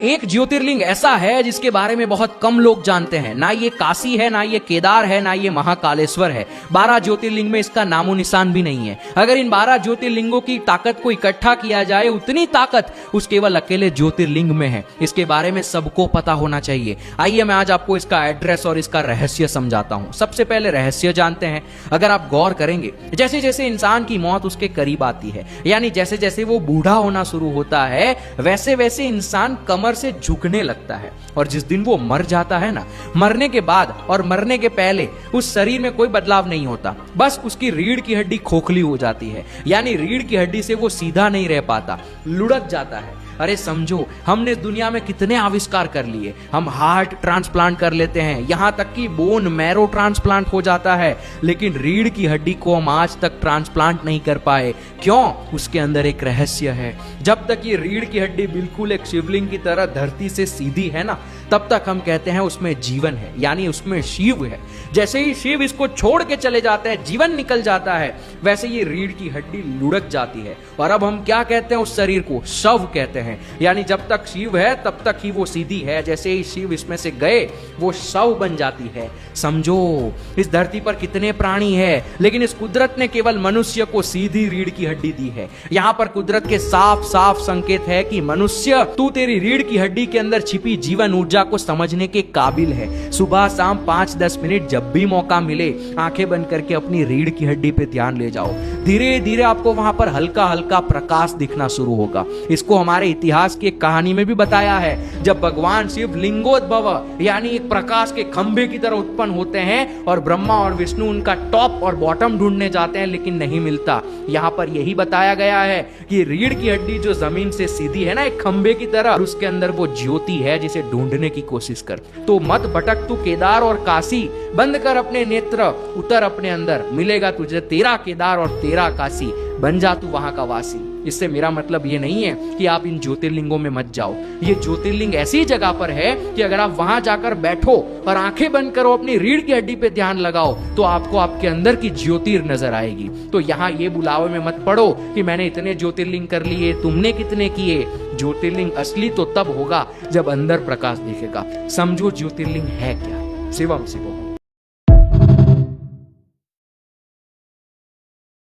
एक ज्योतिर्लिंग ऐसा है जिसके बारे में बहुत कम लोग जानते हैं। ना ये काशी है, ना ये केदार है, ना ये महाकालेश्वर है। 12 ज्योतिर्लिंग में इसका नामो निशान भी नहीं है। अगर इन 12 ज्योतिर्लिंगों की ताकत को इकट्ठा किया जाए, उतनी ताकत उस केवल अकेले ज्योतिर्लिंग में है। इसके बारे में सबको पता होना चाहिए। आइए मैं आज आपको इसका एड्रेस और इसका रहस्य समझाता हूं। सबसे पहले रहस्य जानते हैं। अगर आप गौर करेंगे, जैसे जैसे इंसान की मौत उसके करीब आती है, यानी जैसे जैसे वो बूढ़ा होना शुरू होता है, वैसे वैसे इंसान कमर से झुकने लगता है। और जिस दिन वो मर जाता है ना, मरने के बाद और मरने के पहले उस शरीर में कोई बदलाव नहीं होता। बस उसकी रीढ़ की हड्डी खोखली हो जाती है, यानी रीढ़ की हड्डी से वो सीधा नहीं रह पाता, लुढ़क जाता है। अरे समझो, हमने दुनिया में कितने आविष्कार कर लिए। हम हार्ट ट्रांसप्लांट कर लेते हैं, यहां तक कि बोन मैरो ट्रांसप्लांट हो जाता है, लेकिन रीढ़ की हड्डी को हम आज तक ट्रांसप्लांट नहीं कर पाए। क्यों? उसके अंदर एक रहस्य है। जब तक ये रीढ़ की हड्डी बिल्कुल एक शिवलिंग की तरह धरती से सीधी है ना, तब तक हम कहते हैं उसमें जीवन है, यानी उसमें शिव है। जैसे ही शिव इसको छोड़ के चले जाते हैं, जीवन निकल जाता है, वैसे ये रीढ़ की हड्डी लुढ़क जाती है। और अब हम क्या कहते हैं उस शरीर को? शव कहते हैं। यानी जब तक शिव है तब तक ही वो सीधी है, जैसे ही शिव इसमें से गए वो शव बन जाती है। समझो, इस धरती पर कितने प्राणी है, लेकिन इस कुदरत ने केवल मनुष्य को सीधी रीढ़ की हड्डी दी है। यहाँ पर कुदरत के साफ साफ संकेत है कि मनुष्य, तू तेरी रीढ़ की हड्डी के अंदर छिपी जीवन ऊर्जा को समझने के काबिल है। सुबह शाम 5-10 मिनट जब भी मौका मिले, आंखें बंद करके अपनी रीढ़ की हड्डी पे ध्यान ले जाओ। धीरे धीरे आपको वहां पर हल्का हल्का प्रकाश दिखना शुरू होगा। इसको हमारे इतिहास की एक कहानी में भी बताया है। जब भगवान शिव लिंगोद्भव यानी एक प्रकाश के खंभे की तरह उत्पन्न होते हैं और ब्रह्मा और विष्णु उनका टॉप और बॉटम ढूंढने जाते हैं, लेकिन नहीं मिलता। यहाँ पर यही बताया गया है कि रीढ़ की हड्डी जो जमीन से सीधी है ना, एक खंभे की तरह, और उसके अंदर वो ज्योति है जिसे ढूंढने की कोशिश कर। तो मत भटक तू केदार और काशी, बंद कर अपने नेत्र, उतर अपने अंदर, मिलेगा तुझे तेरा केदार और तेरा काशी, बन जा तू वहां का वासी। इससे मेरा मतलब ये नहीं है कि आप इन ज्योतिर्लिंगों में मत जाओ। ये ज्योतिर्लिंग ऐसी जगह पर है कि अगर आप वहां जाकर बैठो और आंखें बंद करो, अपनी रीढ़ की हड्डी पे ध्यान लगाओ, तो आपको आपके अंदर की ज्योतिर नजर आएगी। तो यहाँ ये बुलावे में मत पड़ो कि मैंने इतने ज्योतिर्लिंग कर लिए, तुमने कितने किए। ज्योतिर्लिंग असली तो तब होगा जब अंदर प्रकाश दिखेगा। समझो ज्योतिर्लिंग है क्या। शिवम शिवम।